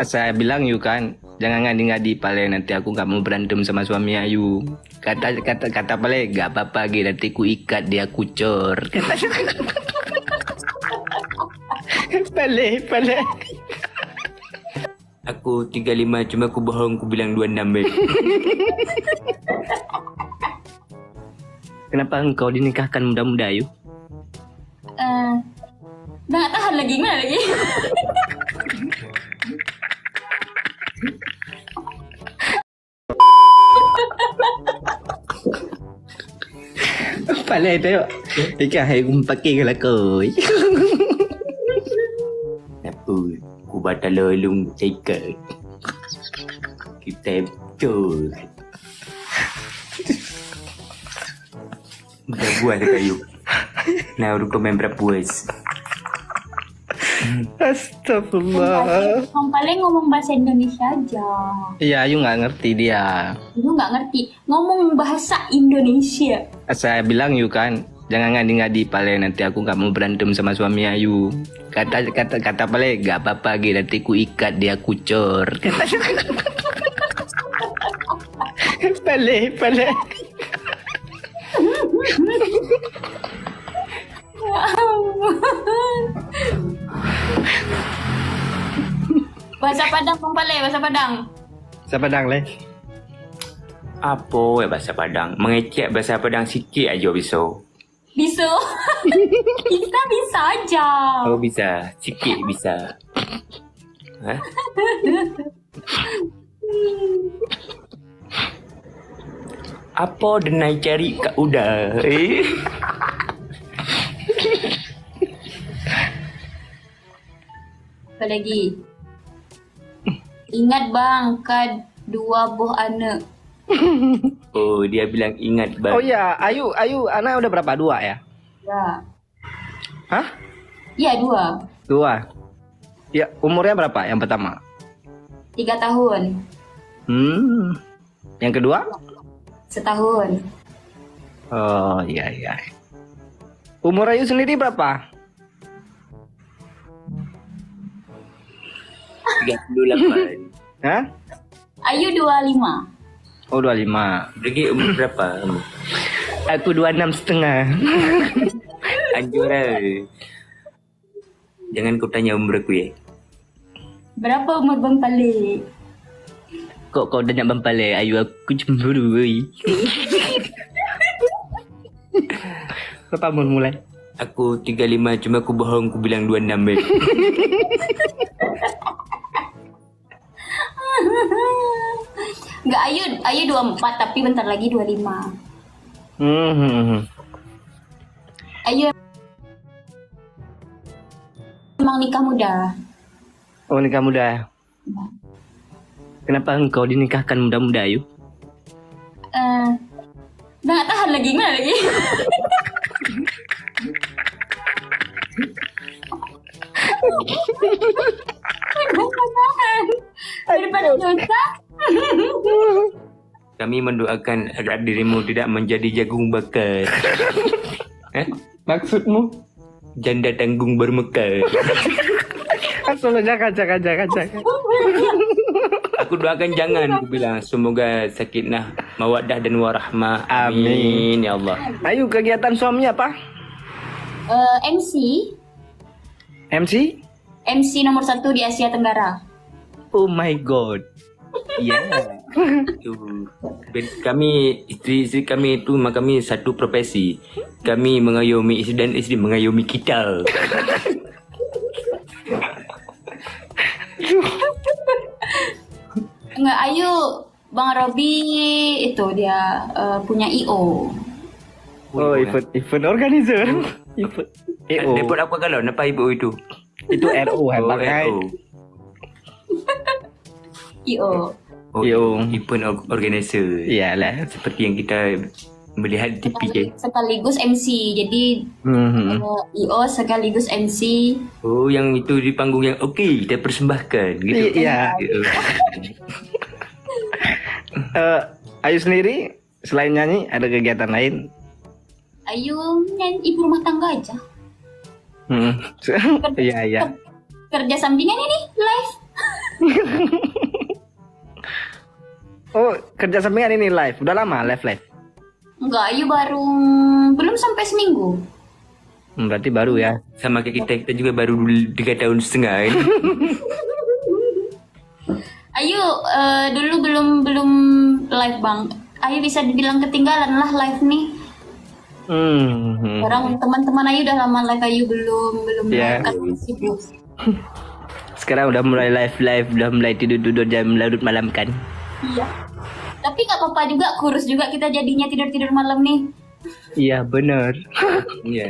Saya bilang you kan, jangan ngadi-ngadi pale, nanti aku nggak mau berantem sama suami Ayu. Kata pale, nggak apa-apa gitu, nanti ku ikat dia kucur. Pale. Aku 35 cuma aku bohong, aku bilang 26. Kenapa engkau dinikahkan muda-muda Ayu? Nggak tahan lagi, mana lagi? Pale itu, nikah aku pakai kalau koi. Apa? Aku batal lolong cekak. Kita betul. Udah buat kayu. Nah, udah komen berapa puas. Astagfirullah. Yang paling ngomong bahasa Indonesia aja. Iya, Ayu nggak ngerti dia. Lu nggak ngerti ngomong bahasa Indonesia. Saya bilang you kan, jangan ngadi-ngadi pale, nanti aku nggak mau berantem sama suami Ayu. Kata pale, nggak apa-apa gitu, nanti ku ikat dia kucur. Pale. Bahasa Padang, Bang Pale, bahasa Padang. Siapa dang le? Apa bahasa Padang? Mengecek bahasa Padang sikit aja bisa. Bisa. Kita bisa aja. Oh bisa, sikit bisa. Hah? Apa denai cari kat udah? Apa lagi? Ingat bang, kad dua buah anak. Oh dia bilang ingat bang. Oh ya, Ayu, anak udah berapa? 2 ya? Ya. Hah? Ya 2. 2. Ya, umurnya berapa yang pertama? 3 tahun. Yang kedua? Setahun. Oh iya. Umur Ayu sendiri berapa? 38. Hah? Ayu 25. Oh 25. Lagi umur berapa kamu? Aku 26,5. Anjur jangan kau tanya umur aku ya. Berapa umur Bang Pale? Kok kau tanya Bang Pale, Ayu aku cemburu. Berapa umur mulai? Aku 35 cuma aku bohong, aku bilang 26. Enggak, Ayu 24 tapi bentar lagi 25. Ayu emang nikah muda. Oh nikah muda. Kenapa engkau dinikahkan muda-muda Ayu? Nggak tahan lagi, mana lagi? Daripada dosa. Kami mendoakan agar dirimu tidak menjadi jagung bakar. Maksudmu? Janda tanggung bermekar. Asal jangan. Aku doakan jangan, aku bilang semoga sakinah, mawaddah dan warahmah. Amin ya Allah. Ayu, kegiatan suami apa? MC MC? MC nomor 1 di Asia Tenggara. Oh my god. Iya. Kami isteri kami itu kami satu profesi. Kami mengayomi isteri dan isteri mengayomi kita. Enggak, Ayu, Bang Robi itu dia punya IO. Oh, event organizer. Event. Dapat apa kalau napa ibu itu? Itu RO hebat kan? IO. Oh, event organizer. Iyalah. Seperti yang kita melihat di TV. Sekaligus MC. Jadi IO sekaligus MC. Oh, yang itu di panggung yang okey kita persembahkan gitu. Iya. Ayu sendiri selain nyanyi ada kegiatan lain? Ayu nyanyi ibu rumah tangga aja. Iya. Kerja sampingan ini live. kerja sampingan ini live. Udah lama live. Enggak, Ayu baru belum sampai seminggu. Berarti baru ya. Sama kayak kita juga baru 3 tahun setengah kan. Ayu dulu belum live bang. Ayu bisa dibilang ketinggalan lah live nih. Orang teman-teman Ayu udah lama live, Ayu belum Yeah. live kan sibuk. Sekarang udah mulai live, udah mulai tidur jam larut malam kan. Iya. Tapi nggak apa-apa juga, kurus juga kita jadinya tidur malam nih. Iya bener. Iya.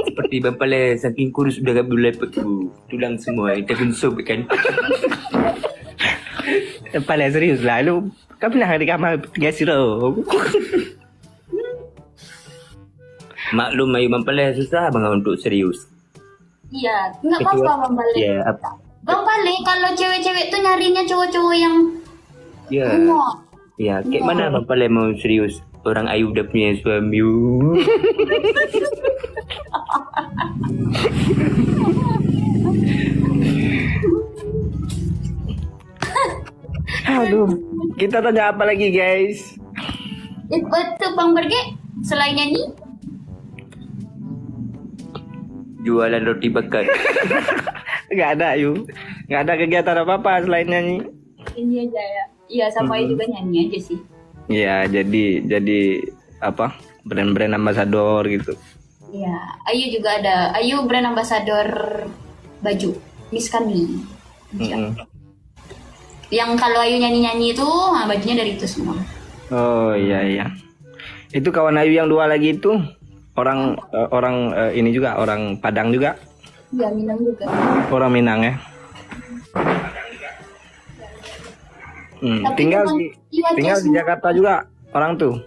Seperti Bapak Le, saking kurus udah gak boleh peku. Tulang semua, tapi sob kan. Paling serius lah lu. Kau pernah di kamar tinggal sirup. Maklum Ayu Bapak Le susah banget untuk serius. Iya, nggak apa-apa Bang Bale. Iya, Bang Bale, kalau cewek-cewek tuh nyarinya cowok-cowok yang Iya. gemuk. Ya, kayak mana Bapak Le mau serius? Orang Ayu udah punya suami. Aduh, kita tanya apa lagi guys? Itu Bang Berge, selain nyanyi, Jualan roti bakar. Nggak ada Ayu. Nggak ada kegiatan apa-apa selain nyanyi. ini aja ya. Iya, sama Ayu juga nyanyi aja sih. Iya, jadi apa? Brand-brand ambassador gitu. Iya, Ayu juga ada. Ayu brand ambassador baju Miss Kami. Yang kalau Ayu nyanyi-nyanyi itu, bajunya dari itu semua. Oh iya. Itu kawan Ayu yang 2 lagi itu orang ini juga orang Padang juga. Iya, Minang juga. Orang Minang ya. Tapi Tinggal cuma- di iya, tinggal di semua. Jakarta juga orang tuh.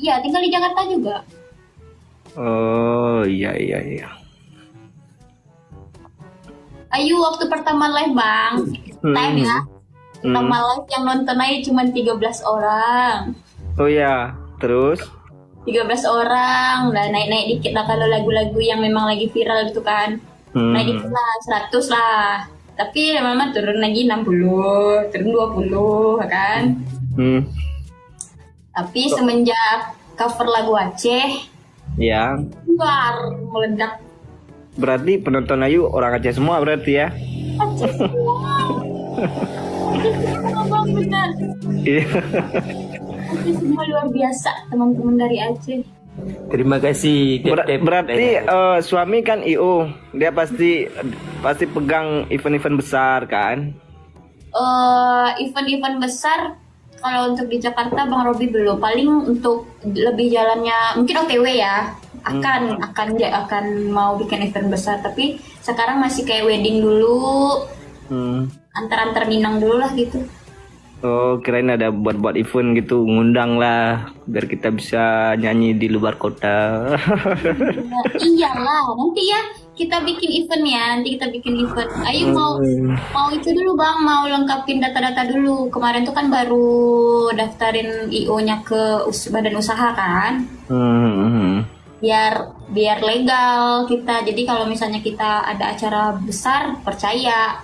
Iya, tinggal di Jakarta juga. Oh iya. Ayu waktu pertama live bang, time ya. Pertama live yang nonton Ayu cuma 13 orang. Oh iya, terus 13 orang, udah naik-naik dikit lah kalau lagu-lagu yang memang lagi viral gitu kan. Naik dikit lah, 100 lah. Tapi lama-lama turun lagi 60, turun 20 kan. Tapi semenjak cover lagu Aceh, ya. luar meledak. Berarti penonton Ayu orang Aceh semua berarti ya? Aceh semua. Aceh semua bang, benar. Iya. Aceh semua luar biasa, teman-teman dari Aceh. Terima kasih. Berarti suami kan IO, dia pasti pegang event-event besar kan? Event-event besar kalau untuk di Jakarta Bang Robi belum, paling untuk lebih jalannya mungkin OTW ya, akan mau bikin event besar, tapi sekarang masih kayak wedding dulu, antar Minang dulu lah gitu. Oh, kirain ada buat event gitu, ngundang lah biar kita bisa nyanyi di luar kota. Nah, iyalah, nanti ya kita bikin event ya, nanti kita bikin event. Ayo mau itu dulu Bang, mau lengkapin data-data dulu. Kemarin tuh kan baru daftarin IO-nya ke badan usaha kan. Biar legal kita. Jadi kalau misalnya kita ada acara besar, percaya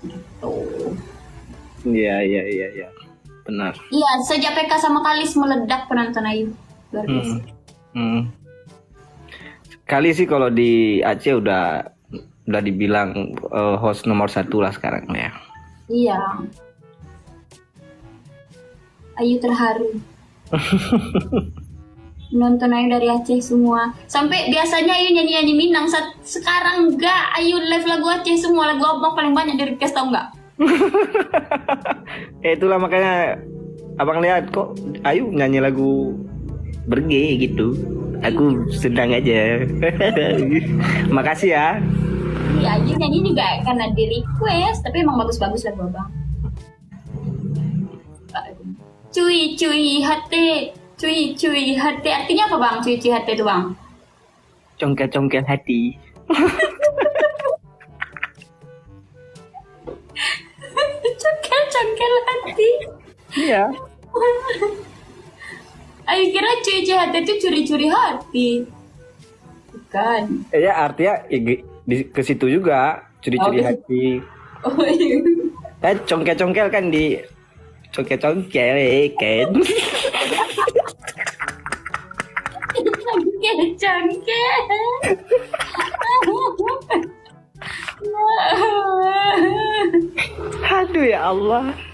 gitu. Iya. Benar. Iya, sejak PK sama Kalis meledak penonton Ayu. Luar biasa. Kali sih kalau di Aceh udah dibilang host nomor 1 lah sekarang ya. Iya. Ayu terharu. Nonton Ayu dari Aceh semua. Sampai biasanya Ayu nyanyi-nyanyi Minang. Sekarang enggak, Ayu live lagu Aceh semua. Lagu abang paling banyak di request, tau enggak? Itulah makanya abang lihat kok Ayu nyanyi lagu Berge gitu. Aku sedang aja. Makasih ya. Iya, Ayu nyanyi juga karena di request. Tapi emang bagus-bagus lagu abang. Cuy hati. Cuy hati. Artinya apa bang? Cuy hati itu bang? Congkel hati. Congkel hati. Iya. Ayo kira cuy hati itu curi-curi hati. Bukan. Ya artinya ke situ juga curi-curi hati. Oh iya. Congkel kan di congkel Ken. Cangke. Aduh ya Allah.